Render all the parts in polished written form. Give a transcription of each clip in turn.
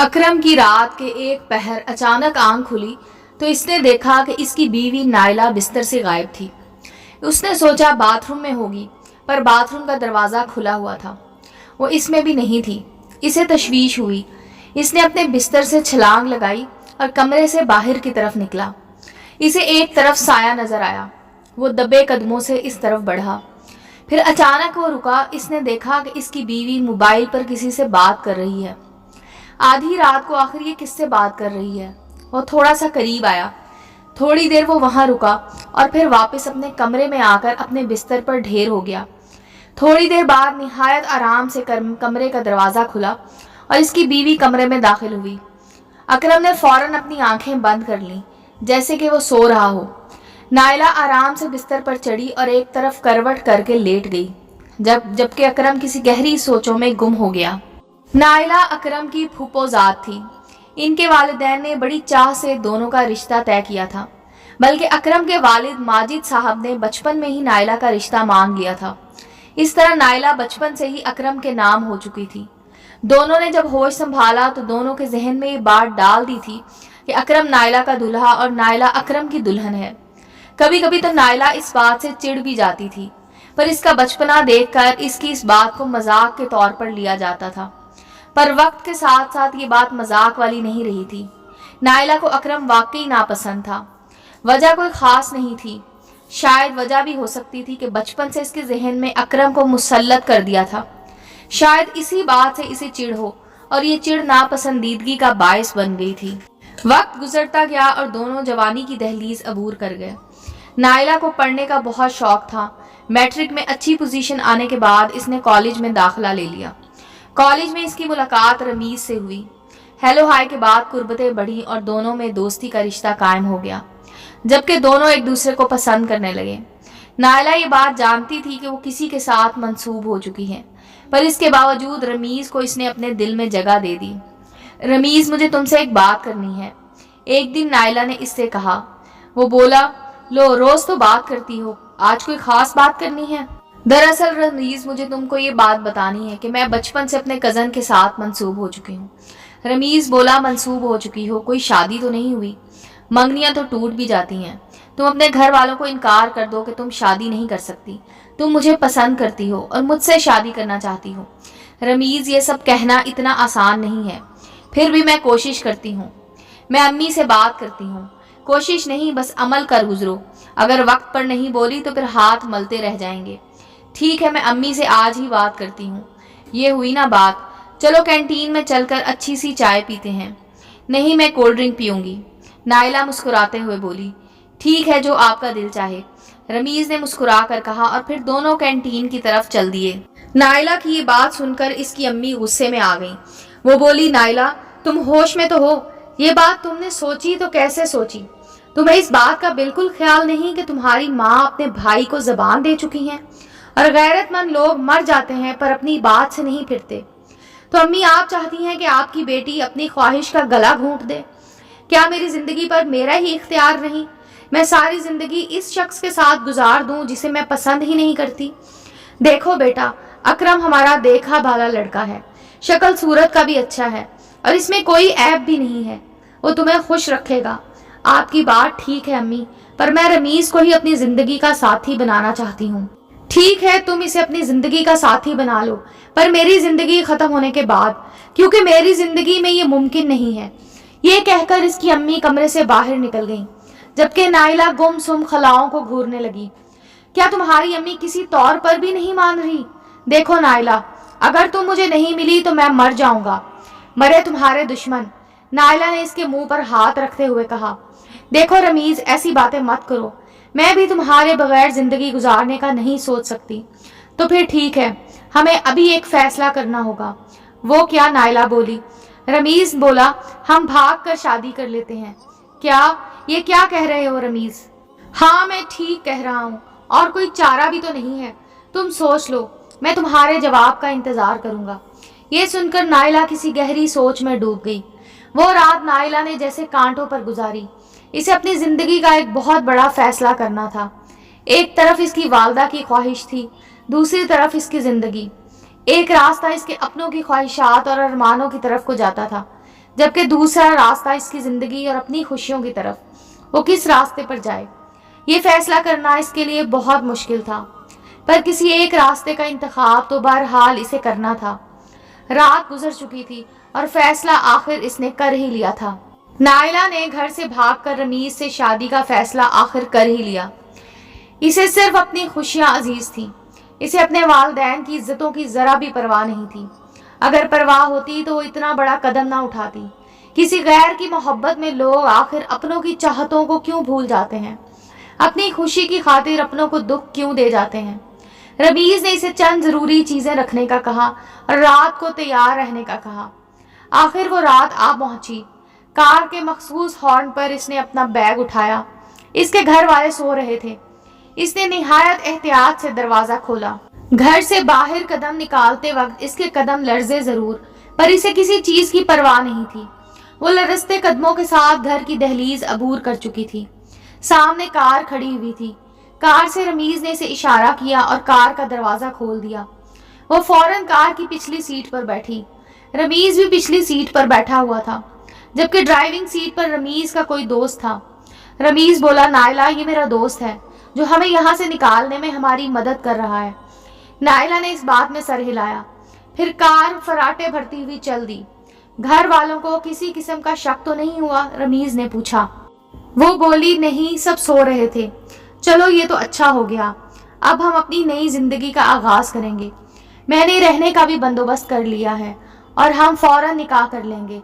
अकरम की रात के एक पहर अचानक आंख खुली तो इसने देखा कि इसकी बीवी नायला बिस्तर से गायब थी। उसने सोचा बाथरूम में होगी, पर बाथरूम का दरवाज़ा खुला हुआ था। वो इसमें भी नहीं थी। इसे तशवीश हुई। इसने अपने बिस्तर से छलांग लगाई और कमरे से बाहर की तरफ निकला। इसे एक तरफ साया नजर आया। वो दबे कदमों से इस तरफ बढ़ा। फिर अचानक वो रुका। इसने देखा कि इसकी बीवी मोबाइल पर किसी से बात कर रही है। आधी रात को आखिर ये किससे बात कर रही है? वो थोड़ा सा करीब आया। थोड़ी देर वो वहां रुका और फिर वापस अपने कमरे में आकर अपने बिस्तर पर ढेर हो गया। थोड़ी देर बाद निहायत आराम से कमरे का दरवाज़ा खुला और इसकी बीवी कमरे में दाखिल हुई। अकरम ने फौरन अपनी आंखें बंद कर लीं, जैसे कि वो सो रहा हो। नायला आराम से बिस्तर पर चढ़ी और एक तरफ करवट करके लेट गई, जबकि अकरम किसी गहरी सोचों में गुम हो गया। नायला अकरम की फूफोजाद थी। इनके वालिदैन ने बड़ी चाह से दोनों का रिश्ता तय किया था, बल्कि अकरम के वालिद माजिद साहब ने बचपन में ही नायला का रिश्ता मांग लिया था। इस तरह नायला बचपन से ही अकरम के नाम हो चुकी थी। दोनों ने जब होश संभाला तो दोनों के जहन में ये बात डाल दी थी कि अकरम नायला का दूल्हा और नायला अकरम की दुल्हन है। कभी कभी तो नायला इस बात से चिढ़ भी जाती थी, पर इसका बचपना देखकर इसकी इस बात को मजाक के तौर पर लिया जाता था। पर वक्त के साथ साथ ये बात मजाक वाली नहीं रही थी। नायला को अकरम वाकई नापसंद था। वजह कोई खास नहीं थी। शायद वजह भी हो सकती थी कि बचपन से इसके जहन में अकरम को मुसल्लत कर दिया था। शायद इसी बात से इसे चिढ़ हो और ये चिढ़ नापसंदीदगी का बायस बन गई थी। वक्त गुजरता गया और दोनों जवानी की दहलीज अबूर कर गए। नायला को पढ़ने का बहुत शौक था। मैट्रिक में अच्छी पोजीशन आने के बाद इसने कॉलेज में दाखिला ले लिया। कॉलेज में इसकी मुलाकात रमीज से हुई। हेलो हाय के बाद कुर्बतें बढ़ी और दोनों में दोस्ती का रिश्ता कायम हो गया, जबकि दोनों एक दूसरे को पसंद करने लगे। नायला ये बात जानती थी कि वो किसी के साथ मंसूब हो चुकी है, पर इसके बावजूद रमीज को इसने अपने दिल में जगह दे दी। रमीज, मुझे तुमसे एक बात करनी है, एक दिन नायला ने इससे कहा। वो बोला, लो रोज तो बात करती हो, आज कोई खास बात करनी है? दरअसल रमीज, मुझे तुमको ये बात बतानी है कि मैं बचपन से अपने कज़न के साथ मंसूब हो चुकी हूँ। रमीज बोला, मंसूब हो चुकी हो? कोई शादी तो नहीं हुई? मंगनियाँ तो टूट भी जाती हैं। तुम अपने घर वालों को इनकार कर दो कि तुम शादी नहीं कर सकती। तुम मुझे पसंद करती हो और मुझसे शादी करना चाहती हो। रमीज, ये सब कहना इतना आसान नहीं है, फिर भी मैं कोशिश करती हूँ। मैं अम्मी से बात करती हूँ। कोशिश नहीं, बस अमल कर गुजरो। अगर वक्त पर नहीं बोली तो फिर हाथ मलते रह जाएंगे। ठीक है, मैं अम्मी से आज ही बात करती हूँ। ये हुई ना बात। चलो कैंटीन में चलकर अच्छी सी चाय पीते हैं। नहीं, मैं कोल्ड ड्रिंक पीऊंगी, नायला मुस्कुराते हुए बोली। ठीक है, जो आपका दिल चाहे, रमीज ने मुस्कुरा कर कहा और फिर दोनों कैंटीन की तरफ चल दिए। नायला की ये बात सुनकर इसकी अम्मी गुस्से में आ गई। वो बोली, नायला तुम होश में तो हो? ये बात तुमने सोची तो कैसे सोची? तुम्हें इस बात का बिल्कुल ख्याल नहीं कि तुम्हारी माँ अपने भाई को जबान दे चुकी हैं और गैरतमंद लोग मर जाते हैं पर अपनी बात से नहीं फिरते। तो अम्मी, आप चाहती हैं कि आपकी बेटी अपनी ख्वाहिश का गला घूंट दे? क्या मेरी जिंदगी पर मेरा ही इख्तियार नहीं? मैं सारी जिंदगी इस शख्स के साथ गुजार दूं जिसे मैं पसंद ही नहीं करती? देखो बेटा, अकरम हमारा देखा भाला लड़का है, शक्ल सूरत का भी अच्छा है और इसमें कोई ऐब भी नहीं है। वो तुम्हें खुश रखेगा। आपकी बात ठीक है अम्मी, पर मैं रमीज को ही अपनी जिंदगी का साथी बनाना चाहती हूँ। ठीक है, तुम इसे अपनी जिंदगी का साथी बना लो, पर मेरी जिंदगी खत्म होने के बाद, क्योंकि मेरी जिंदगी में ये मुमकिन नहीं है। ये कहकर इसकी अम्मी कमरे से बाहर निकल गईं, जबकि नायला गुमसुम खलाओं को घूरने लगी। क्या तुम्हारी अम्मी किसी तौर पर भी नहीं मान रही? देखो नायला, अगर तुम मुझे नहीं मिली तो मैं मर जाऊंगा। मरे तुम्हारे दुश्मन, नायला ने इसके मुंह पर हाथ रखते हुए कहा। देखो रमीज, ऐसी बातें मत करो। मैं भी तुम्हारे बगैर जिंदगी गुजारने का नहीं सोच सकती। तो फिर ठीक है, हमें अभी एक फैसला करना होगा। वो क्या? नायला बोली। रमीज बोला, हम भाग कर शादी कर लेते हैं। क्या? ये क्या कह रहे हो रमीज? हाँ, मैं ठीक कह रहा हूँ, और कोई चारा भी तो नहीं है। तुम सोच लो, मैं तुम्हारे जवाब का इंतजार करूंगा। ये सुनकर नायला किसी गहरी सोच में डूब गई। वो रात नायला ने जैसे कांटों पर गुजारी। इसे अपनी जिंदगी का एक बहुत बड़ा फैसला करना था। एक तरफ इसकी वालदा की ख्वाहिश थी, दूसरी तरफ इसकी जिंदगी। एक रास्ता इसके अपनों की ख्वाहिशात और अरमानों की तरफ को जाता था, जबकि दूसरा रास्ता इसकी जिंदगी और अपनी खुशियों की तरफ, वो किस रास्ते पर जाए, ये फैसला करना इसके लिए बहुत मुश्किल था। पर किसी एक रास्ते का इंतखाब तो बहरहाल इसे करना था। रात गुजर चुकी थी और फैसला आखिर इसने कर ही लिया था। नाइला ने घर से भागकर रमीज से शादी का फैसला आखिर कर ही लिया। इसे सिर्फ अपनी खुशियां अजीज थी। इसे अपने वालिदैन की इज्जतों की जरा भी परवाह नहीं थी। अगर परवाह होती तो वो इतना बड़ा कदम ना उठाती। किसी गैर की मोहब्बत में लोग आखिर अपनों की चाहतों को क्यों भूल जाते हैं, अपनी खुशी की खातिर अपनों को दुख क्यों दे जाते हैं। रमीज ने इसे चंद जरूरी चीजें रखने का कहा और रात को तैयार रहने का कहा। आखिर वो रात आ पहुंची। कार के मखसूस हॉर्न पर इसने अपना बैग उठाया। इसके घर वाले सो रहे थे। इसने निहायत एहतियात से दरवाजा खोला। घर से बाहर कदम निकालते वक्त इसके कदम लर्जे जरूर, पर इसे किसी चीज की परवाह नहीं थी। वो लरजते कदमों के साथ घर की दहलीज अबूर कर चुकी थी। सामने कार खड़ी हुई थी। कार से रमीज ने इसे इशारा किया और कार का दरवाजा खोल दिया। वो फौरन कार की पिछली सीट पर बैठी। रमीज भी पिछली सीट पर बैठा हुआ था, जबकि ड्राइविंग सीट पर रमीज का कोई दोस्त था। रमीज बोला, नाइला, ये मेरा दोस्त है जो हमें यहाँ से निकालने में हमारी मदद कर रहा है। नाइला ने इस बात में सर हिलाया। फिर कार फराटे भरती हुई चल दी। घर वालों को किसी किस्म का शक तो नहीं हुआ? रमीज ने पूछा। वो बोली, नहीं, सब सो रहे थे। चलो, ये तो अच्छा हो गया। अब हम अपनी नई जिंदगी का आगाज करेंगे। मैंने रहने का भी बंदोबस्त कर लिया है और हम फौरन निकाह कर लेंगे।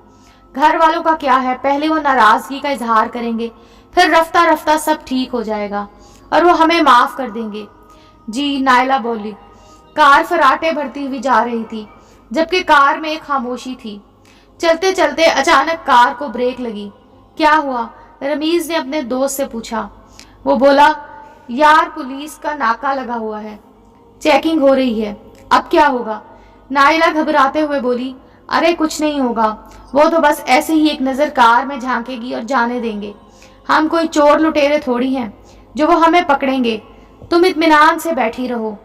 घर वालों का क्या है, पहले वो नाराजगी का इजहार करेंगे, फिर रफ्ता रफ्ता सब ठीक हो जाएगा और वो हमें माफ कर देंगे। जी, नाइला बोली। कार फराटे भरती हुई जा रही थी, जबकि कार में एक खामोशी थी। चलते चलते अचानक कार को ब्रेक लगी। क्या हुआ? रमीज ने अपने दोस्त से पूछा। वो बोला, यार, पुलिस का नाका लगा हुआ है, चेकिंग हो रही है, अब क्या होगा? नाइला घबराते हुए बोली, अरे कुछ नहीं होगा, वो तो बस ऐसे ही एक नज़र कार में झांकेगी और जाने देंगे। हम कोई चोर लुटेरे थोड़ी हैं जो वो हमें पकड़ेंगे। तुम इत्मीनान से बैठी रहो।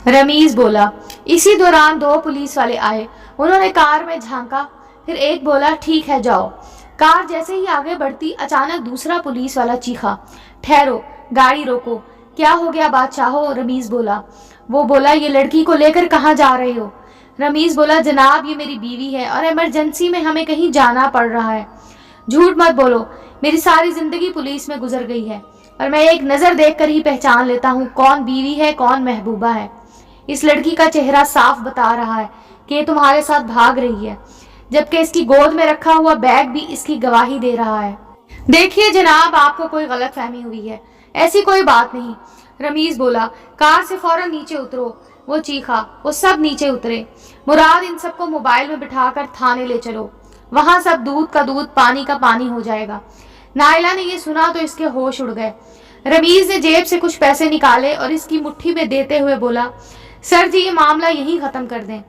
रमीज बोला। इसी दौरान दो पुलिस वाले आए। उन्होंने कार में झांका, फिर एक बोला, ठीक है, जाओ। कार जैसे ही आगे बढ़ती, अचानक दूसरा पुलिस वाला चीखा, ठहरो, गाड़ी रोको। क्या हो गया बादशाहो? रमीज बोला। वो बोला, ये लड़की को लेकर कहाँ जा रहे हो? रमीज बोला, जनाब, ये मेरी बीवी है और इमरजेंसी में हमें कहीं जाना पड़ रहा है। झूठ मत बोलो, मेरी सारी जिंदगी पुलिस में गुजर गई है और मैं एक नज़र देखकर ही पहचान लेता हूँ कौन बीवी है, कौन महबूबा है। इस लड़की का चेहरा साफ बता रहा है कि ये तुम्हारे साथ भाग रही है, जबकि इसकी गोद में रखा हुआ बैग भी इसकी गवाही दे रहा है। देखिए जनाब, आपको कोई गलत फहमी हुई है, ऐसी कोई बात नहीं। रमीज बोला, कार से फौरन नीचे उतरो। वो चीखा। वो सब नीचे उतरे। मुराद, इन सबको मोबाइल में बिठाकर थाने ले चलो, वहां सब दूध का दूध, पानी का पानी हो जाएगा। नाइला ने ये सुना तो इसके होश उड़ गए। रमीज ने जेब से कुछ पैसे निकाले और इसकी मुट्ठी में देते हुए बोला, सर जी, ये मामला यहीं खत्म कर दें।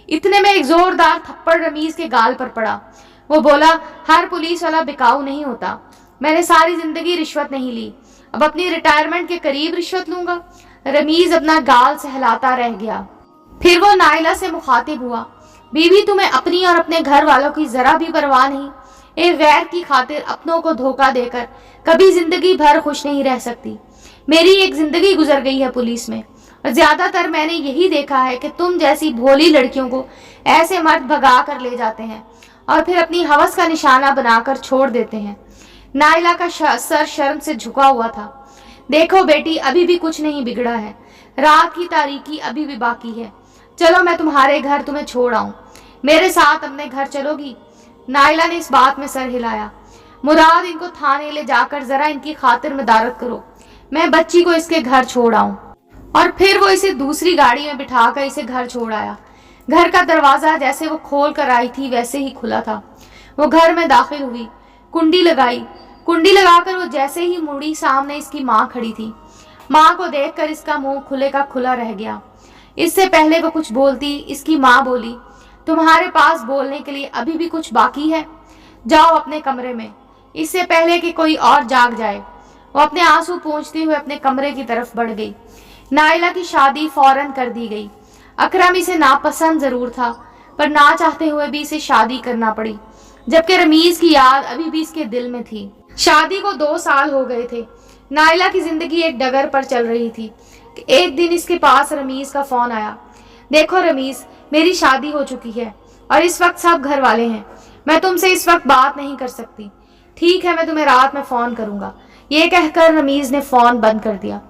इतने में एक जोरदार थप्पड़ रमीज के गाल पर पड़ा। वो बोला, हर पुलिस वाला बिकाऊ नहीं होता। मैंने सारी जिंदगी रिश्वत नहीं ली, अब अपनी रिटायरमेंट के करीब रिश्वत लूंगा। रमीज अपना गाल सहलाता रह गया। फिर वो नाइला से मुखातिब हुआ, बीवी, तुम्हें अपनी और अपने घर वालों की जरा भी परवाह नहीं? एक गैर की खातिर अपनों को धोखा देकर कभी जिंदगी भर खुश नहीं रह सकती। मेरी एक जिंदगी गुजर गई है पुलिस में और ज्यादातर मैंने यही देखा है कि तुम जैसी भोली लड़कियों को ऐसे मर्द भगा कर ले जाते हैं और फिर अपनी हवस का निशाना बनाकर छोड़ देते हैं। नाइला का सर शर्म से झुका हुआ था। देखो बेटी, अभी भी कुछ नहीं बिगड़ा है, रात की तारीकी अभी भी बाकी है। चलो, मैं तुम्हारे घर तुम्हें छोड़ आऊं। मेरे साथ अपने घर चलोगी? नाइला ने इस बात में सर हिलाया। मुराद, इनको थाने ले जाकर जरा इनकी खातिर मदारत करो, मैं बच्ची को इसके घर छोड़ आऊं। और फिर वो इसे दूसरी गाड़ी में बिठाकर इसे घर छोड़ आया। घर का दरवाजा जैसे वो खोल कर आई थी वैसे ही खुला था। वो घर में दाखिल हुई, कुंडी लगाई। कुंडी लगाकर वो जैसे ही मुड़ी, सामने इसकी माँ खड़ी थी। माँ को देखकर इसका मुंह खुले का खुला रह गया। इससे पहले वो कुछ बोलती, इसकी माँ बोली, तुम्हारे पास बोलने के लिए अभी भी कुछ बाकी है? जाओ अपने कमरे में, इससे पहले कि कोई और जाग जाए। वो अपने आंसू पोंछते हुए अपने कमरे की तरफ बढ़ गई। नाइला की शादी फौरन कर दी गई। अकरम इसे नापसंद जरूर था, पर ना चाहते हुए भी इसे शादी करना पड़ी। जबकि रमीज की याद अभी भी इसके दिल में थी। शादी को 2 साल हो गए थे। नाइला की जिंदगी एक डगर पर चल रही थी कि एक दिन इसके पास रमीज का फोन आया। देखो रमीज, मेरी शादी हो चुकी है और इस वक्त सब घर वाले हैं। मैं तुमसे इस वक्त बात नहीं कर सकती। ठीक है, मैं तुम्हें रात में फोन करूंगा। ये कहकर रमीज ने फोन बंद कर दिया।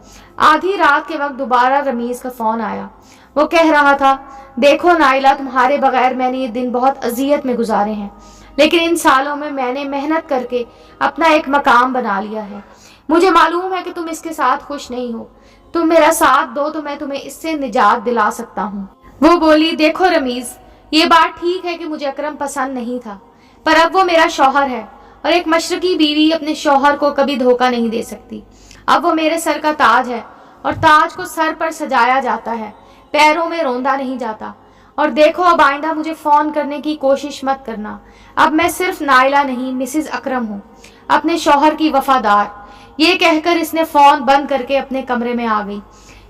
आधी रात के वक्त दोबारा रमीज का फोन आया। वो कह रहा था, देखो नाइला, तुम्हारे बगैर मैंने ये दिन बहुत अजियत में गुजारे हैं, लेकिन इन सालों में मैंने मेहनत करके अपना एक मकाम बना लिया है। मुझे मालूम है कि तुम इसके साथ खुश नहीं हो। तुम मेरा साथ दो तो मैं तुम्हें इससे निजात दिला सकता हूँ। वो बोली, देखो रमीज, ये बात ठीक है कि मुझे अकरम पसंद नहीं था, पर अब वो मेरा शौहर है और एक मशरकी बीवी अपने शौहर को कभी धोखा नहीं दे सकती। अब वो मेरे सर का ताज है और ताज को सर पर सजाया जाता है, पैरों में रोंदा नहीं जाता। और देखो, अब आइंदा मुझे फोन करने की कोशिश मत करना। अब मैं सिर्फ नाइला नहीं, मिसेस अकरम हूँ, अपने शौहर की वफादार। ये कहकर इसने फोन बंद करके अपने कमरे में आ गई।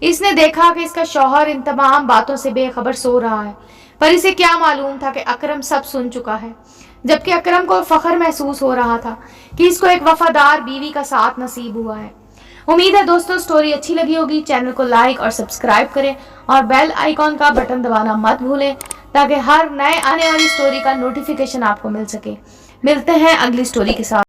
इसने देखा कि इसका शौहर इन तमाम बातों से बेखबर सो रहा है, पर इसे क्या मालूम था कि अकरम सब सुन चुका है। जबकि अकरम को फख्र महसूस हो रहा था कि इसको एक वफादार बीवी का साथ नसीब हुआ है। उम्मीद है दोस्तों स्टोरी अच्छी लगी होगी। चैनल को लाइक और सब्सक्राइब करें और बेल आइकॉन का बटन दबाना मत भूलें ताकि हर नए आने वाली स्टोरी का नोटिफिकेशन आपको मिल सके। मिलते हैं अगली स्टोरी के साथ।